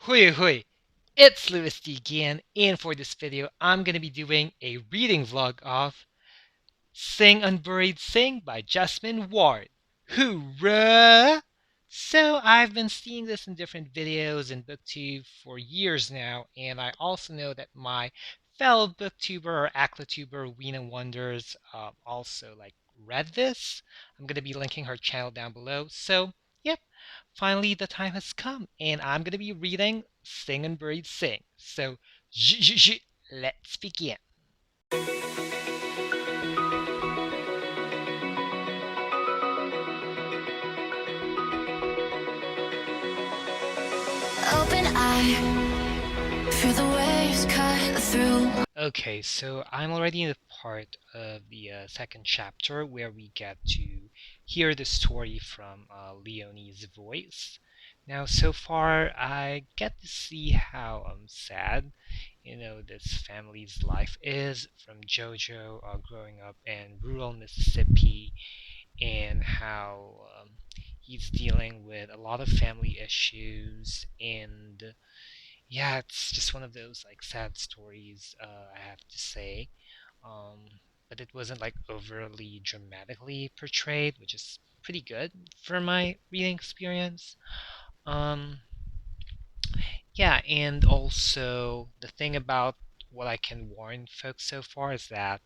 Hui hui! It's louisity again, and for this video, I'm gonna be doing a reading vlog of Sing Unburied Sing by Jesmyn Ward. Hoorah! So I've been seeing this in different videos in BookTube for years now, and I also know that my fellow BookTuber or aklatuber Weena Wonders also read this. I'm gonna be linking her channel down below. So yep, finally the time has come, and I'm gonna be reading Sing Unburied Sing. So let's begin. Open eye, feel the waves cut through. Okay, so I'm already in the part of the second chapter where we get to hear the story from Leonie's voice. Now, so far, I get to see how sad, this family's life is, from Jojo growing up in rural Mississippi, and how he's dealing with a lot of family issues. And yeah, it's just one of those sad stories, I have to say. But it wasn't overly dramatically portrayed, which is pretty good for my reading experience. Um, yeah, and also the thing about what I can warn folks so far is that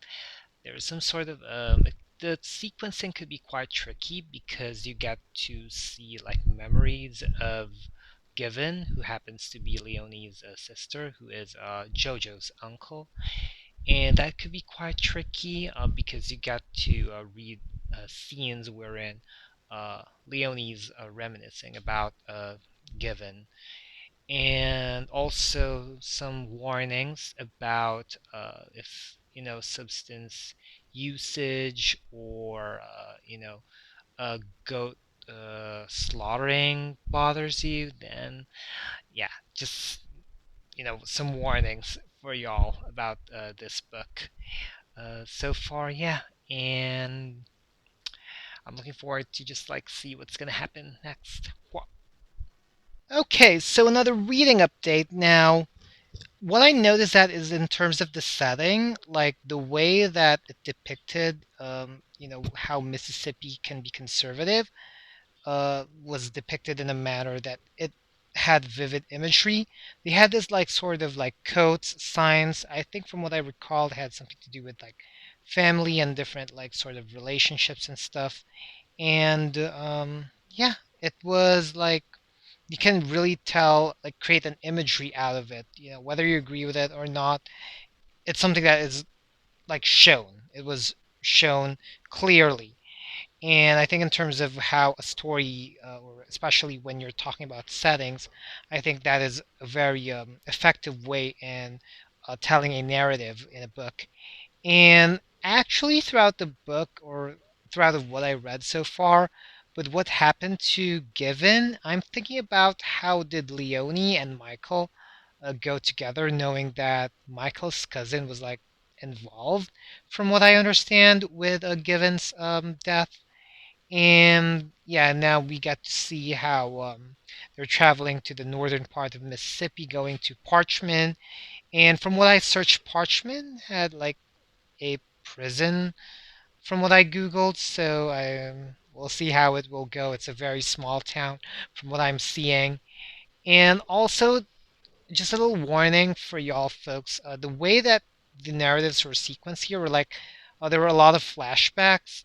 there's some sort of the sequencing could be quite tricky because you get to see memories of Given, who happens to be Leonie's sister, who is Jojo's uncle, and that could be quite tricky because you get to read scenes wherein Leonie's reminiscing about Given, and also some warnings about if substance usage or goat slaughtering bothers you, then yeah, just some warnings for y'all about this book so far. Yeah, and I'm looking forward to just see what's gonna happen next. Okay, so another reading update now. What I noticed that is in terms of the setting, like the way that it depicted, how Mississippi can be conservative, was depicted in a manner that it had vivid imagery. They had this sort of coats, signs. I think from what I recall, it had something to do with family and different sort of relationships and stuff. And yeah, it was you can really tell, create an imagery out of it. Whether you agree with it or not, it's something that is shown. It was shown clearly. And I think in terms of how a story, or especially when you're talking about settings, I think that is a very effective way in telling a narrative in a book. And actually, throughout the book, or throughout of what I read so far, with what happened to Given, I'm thinking about how did Leonie and Michael go together, knowing that Michael's cousin was involved, from what I understand, with Given's death. And yeah, now we get to see how they're traveling to the northern part of Mississippi, going to Parchman. And from what I searched, Parchman had a prison, from what I googled. So we'll see how it will go. It's a very small town, from what I'm seeing. And also, just a little warning for y'all folks: the way that the narratives were sequenced here were there were a lot of flashbacks,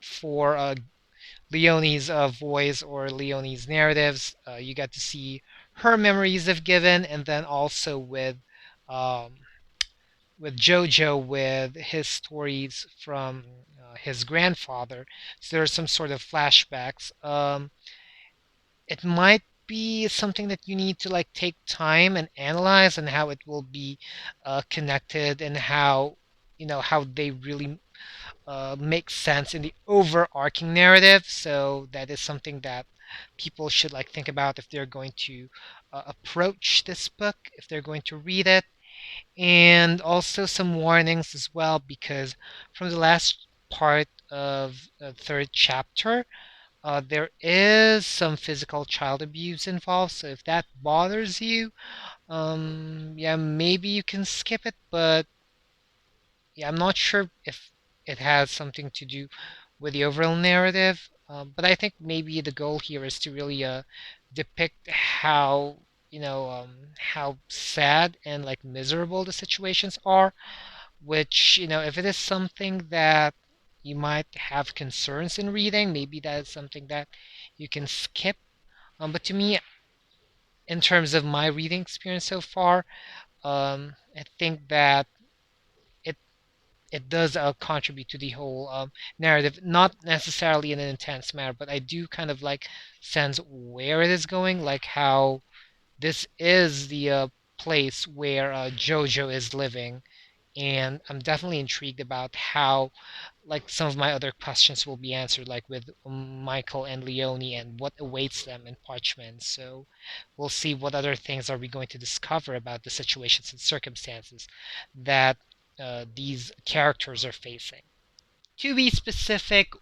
for Leonie's voice or Leonie's narratives. You get to see her memories of Given, and then also um, with Jojo with his stories from his grandfather. So there's some sort of flashbacks. It might be something that you need to take time and analyze, and how it will be connected, and how how they really make sense in the overarching narrative. So that is something that people should think about if they're going to approach this book, if they're going to read it. And also some warnings as well, because from the last part of the third chapter, there is some physical child abuse involved, so if that bothers you, yeah, maybe you can skip it, but yeah, I'm not sure if it has something to do with the overall narrative. But I think maybe the goal here is to really depict how, how sad and like miserable the situations are, which, if it is something that you might have concerns in reading, maybe that is something that you can skip. But to me, in terms of my reading experience so far, I think that it it does contribute to the whole narrative, not necessarily in an intense manner, but I do kind of like sense where it is going, like how this is the place where Jojo is living, and I'm definitely intrigued about how like some of my other questions will be answered, like with Michael and Leonie and what awaits them in Parchment. So we'll see what other things are we going to discover about the situations and circumstances that these characters are facing. To be specific,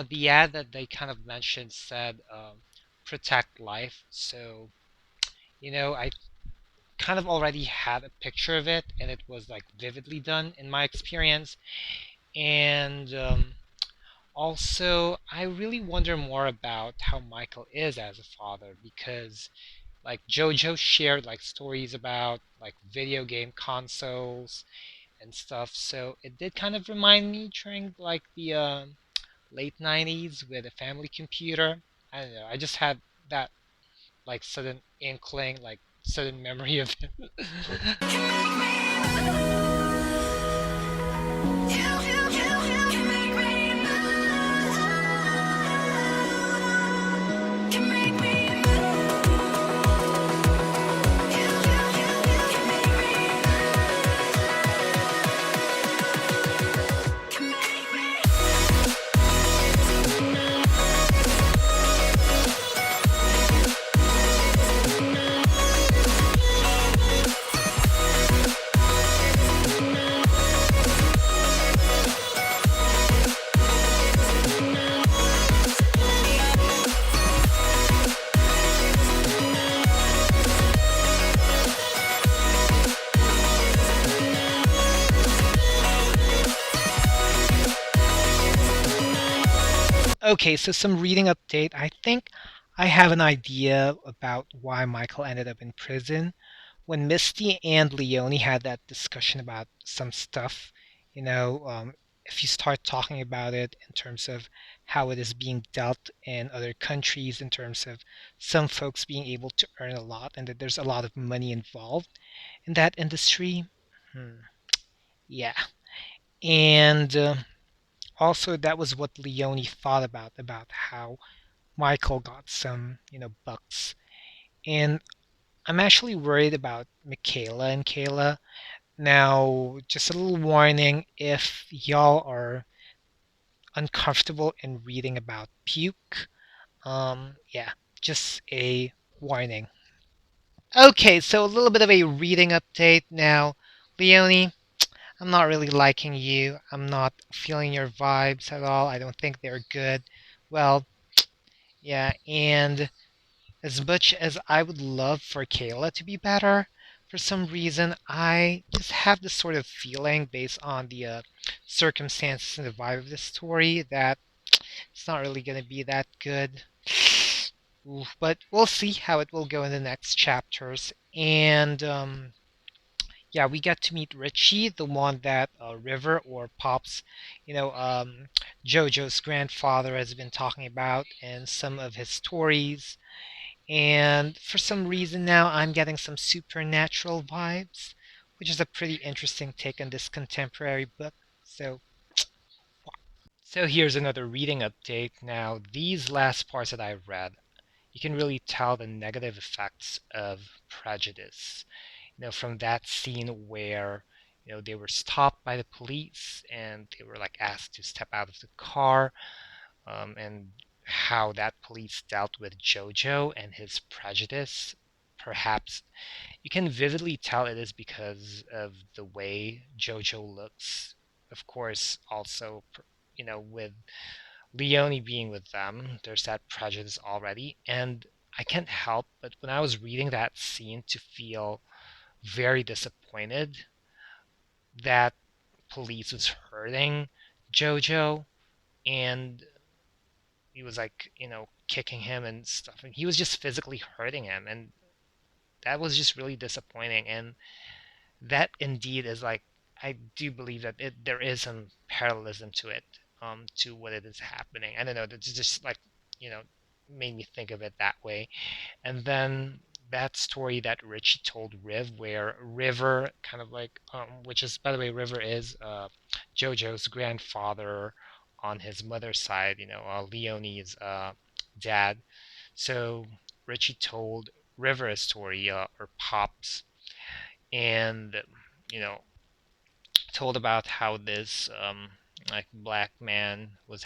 the ad that they kind of mentioned said protect life. So, I kind of already had a picture of it, and it was like vividly done in my experience. And also, I really wonder more about how Michael is as a father because, like, JoJo shared like stories about like video game consoles and stuff. So it did kind of remind me during like the late '90s with a family computer. I don't know. I just had that like sudden inkling, like sudden memory of it. Okay, so some reading update. I think I have an idea about why Michael ended up in prison. When Misty and Leonie had that discussion about some stuff, you know, um, if you start talking about it in terms of how it is being dealt in other countries, in terms of some folks being able to earn a lot and that there's a lot of money involved in that industry, hmm, yeah. And also, that was what Leonie thought about how Michael got some, bucks. And I'm actually worried about Michaela and Kayla. Now, just a little warning if y'all are uncomfortable in reading about puke, yeah, just a warning. Okay, so a little bit of a reading update now. Leonie, I'm not really liking you. I'm not feeling your vibes at all. I don't think they're good. Well, yeah, and as much as I would love for Kayla to be better, for some reason I just have this sort of feeling based on the circumstances and the vibe of the story that it's not really going to be that good. Oof, but we'll see how it will go in the next chapters. And yeah, we get to meet Richie, the one that River or Pops, you know, um, Jojo's grandfather has been talking about in some of his stories. And for some reason now, I'm getting some supernatural vibes, which is a pretty interesting take on this contemporary book. So, so here's another reading update. Now, these last parts that I read, you can really tell the negative effects of prejudice. From that scene where, they were stopped by the police and they were like asked to step out of the car, and how that police dealt with Jojo and his prejudice. Perhaps you can vividly tell it is because of the way Jojo looks. Of course, also, with Leone being with them, there's that prejudice already. And I can't help but when I was reading that scene to feel very disappointed that police was hurting Jojo, and he was like, kicking him and stuff. And he was just physically hurting him. And that was just really disappointing. And that indeed is like, I do believe that there is some parallelism to it, to what it is happening. I don't know, that's just like, you know, made me think of it that way. And then that story that Richie told Riv, where River kind of like, which is, by the way, River is Jojo's grandfather on his mother's side, Leonie's dad. So Richie told River a story, or Pops, and you know told about how this like black man was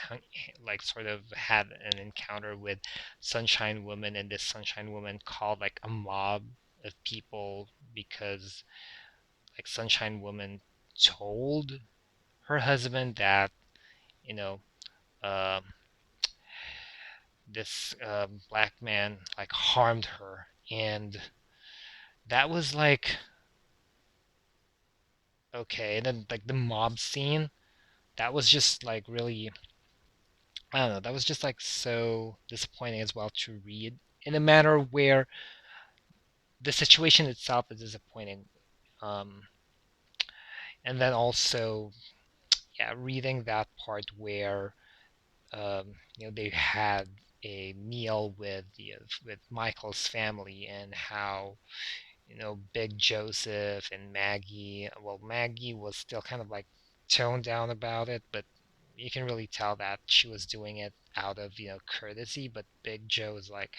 like sort of had an encounter with Sunshine Woman, and this Sunshine Woman called like a mob of people because like Sunshine Woman told her husband that you know uh, this black man like harmed her, and that was like okay. And then like the mob scene, that was just like really, I don't know, that was just like so disappointing as well to read in a manner where the situation itself is disappointing. Um, and then also, yeah, reading that part where they had a meal with Michael's family, and how Big Joseph and Maggie. Well, Maggie was still kind of like toned down about it, but you can really tell that she was doing it out of courtesy. But Big Joe is like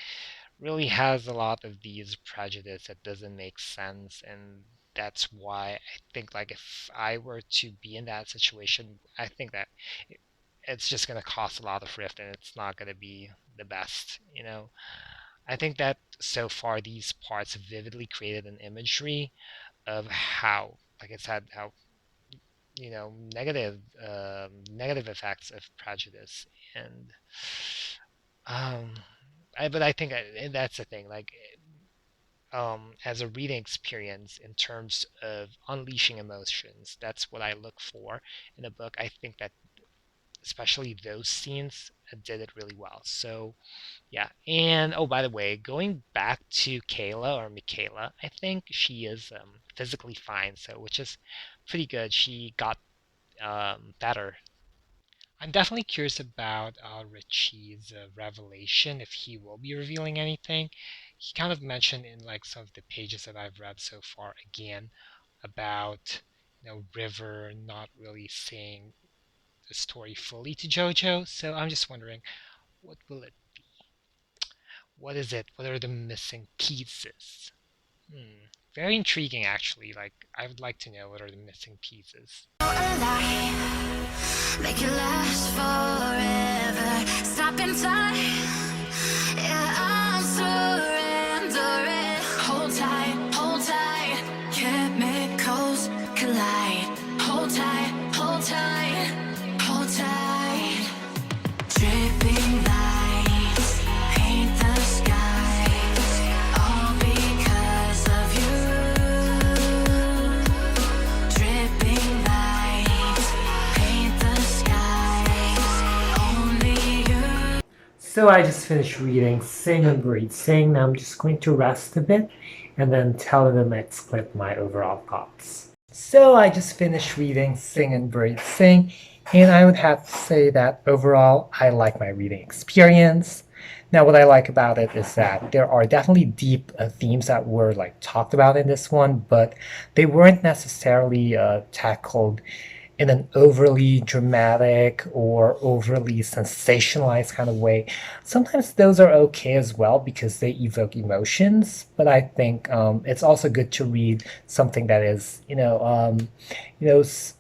really has a lot of these prejudice that doesn't make sense, and that's why I think like if I were to be in that situation, I think that it's just going to cause a lot of rift, and it's not going to be the best. I think that so far these parts vividly created an imagery of how, like I said, how negative effects of prejudice. And um but I think that's the thing, like as a reading experience in terms of unleashing emotions, that's what I look for in a book. I think that especially those scenes did it really well. So yeah. And oh, by the way, going back to Kayla, or Michaela, I think she is physically fine, so which is pretty good. She got better. I'm definitely curious about Richie's revelation, if he will be revealing anything. He kind of mentioned in like some of the pages that I've read so far again about River not really saying the story fully to Jojo. So I'm just wondering, what will it be? What is it? What are the missing pieces? Hmm. Very intriguing, actually. Like, I would like to know what are the missing pieces. Make it last forever. Stop in time. Yeah, I'm surrendering. Hold tight, hold tight. Chemicals collide. Hold tight, hold tight, hold tight. Dripping lights paint the skies, all because of you. Dripping lights paint the skies, only you. So I just finished reading Sing Unburied Sing. Now I'm just going to rest a bit and then tell in the next clip my overall thoughts. So I just finished reading Sing Unburied Sing, and I would have to say that overall I like my reading experience. Now what I like about it is that there are definitely deep themes that were like talked about in this one, but they weren't necessarily tackled in an overly dramatic or overly sensationalized kind of way. Sometimes those are okay as well because they evoke emotions, but I think it's also good to read something that is,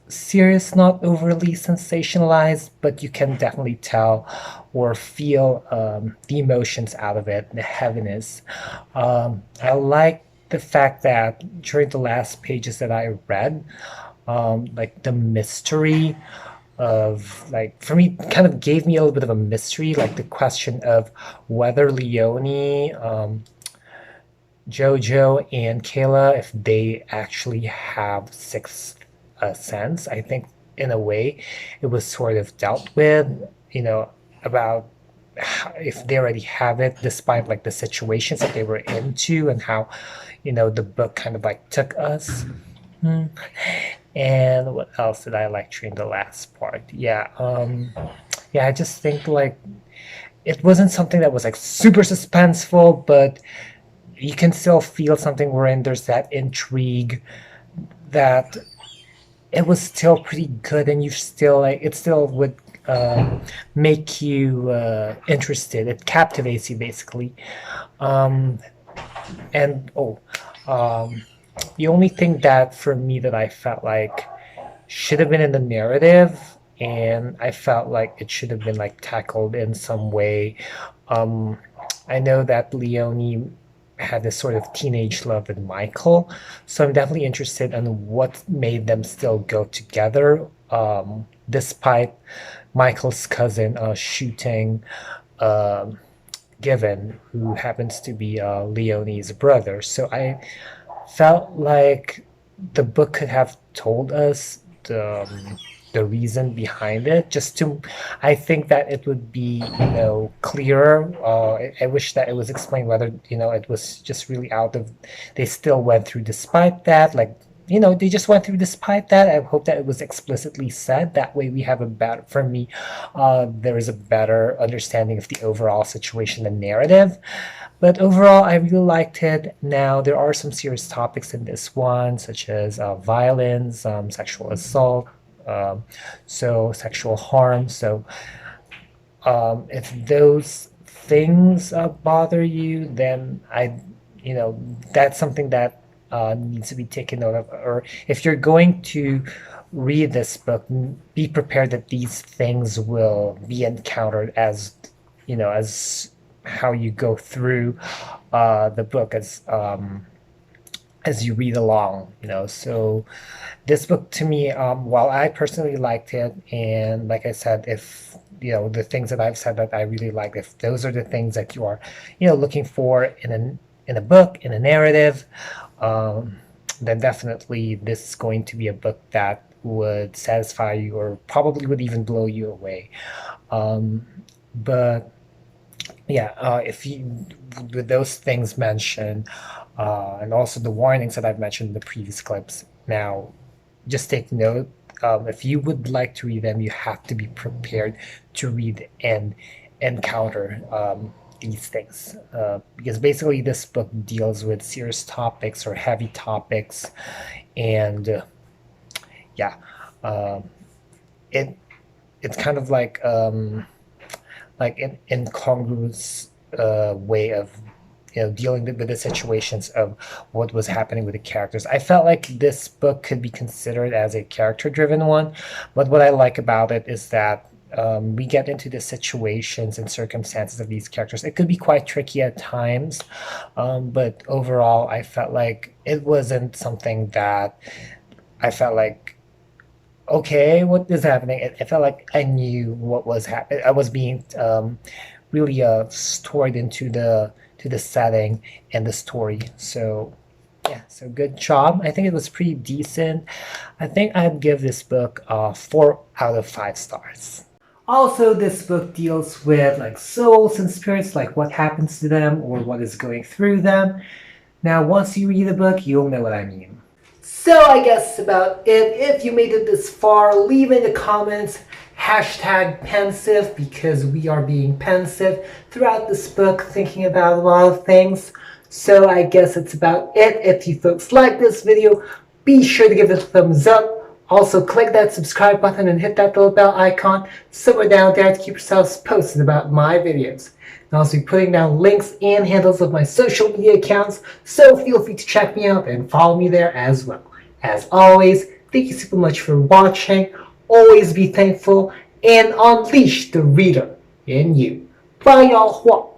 serious, not overly sensationalized, but you can definitely tell or feel the emotions out of it, the heaviness. I like the fact that during the last pages that I read, like the mystery of, like, for me, kind of gave me a little bit of a mystery, like the question of whether Leonie, Jojo, and Kayla, if they actually have sixth sense. I think in a way it was sort of dealt with, about if they already have it, despite like the situations that they were into and how, the book kind of like took us. And what else did I like during the last part? Yeah, I just think like it wasn't something that was like super suspenseful, but you can still feel something wherein there's that intrigue, that it was still pretty good, and you still like it still would make you interested. It captivates you basically. Um, and the only thing that for me that I felt like should have been in the narrative, and I felt like it should have been like tackled in some way. Um, I know that Leonie had this sort of teenage love with Michael, so I'm definitely interested in what made them still go together, despite Michael's cousin shooting um Given, who happens to be Leonie's brother. So I felt like the book could have told us the reason behind it. Just to, I think that it would be clearer. I wish that it was explained whether it was just really out of, they still went through despite that, like they just went through despite that. I hope that it was explicitly said. That way we have a better, for me, there is a better understanding of the overall situation and narrative. But overall, I really liked it. Now, there are some serious topics in this one, such as violence, sexual assault, so sexual harm. So if those things bother you, then that's something that needs to be taken note of. Or if you're going to read this book, be prepared that these things will be encountered as how you go through the book as you read along. So this book to me, while I personally liked it, and like I said, if the things that I've said that I really like, if those are the things that you are looking for in a book, in a narrative, then definitely this is going to be a book that would satisfy you, or probably would even blow you away. But yeah, if you, with those things mentioned, and also the warnings that I've mentioned in the previous clips, now just take note. If you would like to read them, you have to be prepared to read and encounter these things, because basically this book deals with serious topics or heavy topics, and yeah, it it's kind of like an incongruous way of dealing with the situations of what was happening with the characters. I felt like this book could be considered as a character-driven one, but what I like about it is that we get into the situations and circumstances of these characters. It could be quite tricky at times, but overall, I felt like it wasn't something that I felt like, okay, what is happening? It felt like I knew what was happening. I was being really stored into the setting and the story. So yeah, so good job. I think it was pretty decent. I think I'd give this book 4 out of 5 stars. Also, this book deals with like souls and spirits, like what happens to them or what is going through them. Now, once you read the book, you'll know what I mean. So I guess that's about it. If you made it this far, leave in the comments #pensive, because we are being pensive throughout this book, thinking about a lot of things. So I guess that's about it. If you folks like this video, be sure to give it a thumbs up. Also, click that subscribe button and hit that little bell icon somewhere down there to keep yourselves posted about my videos. I'll also be putting down links and handles of my social media accounts, so feel free to check me out and follow me there as well. As always, thank you super much for watching. Always be thankful and unleash the reader in you. Bye, y'all.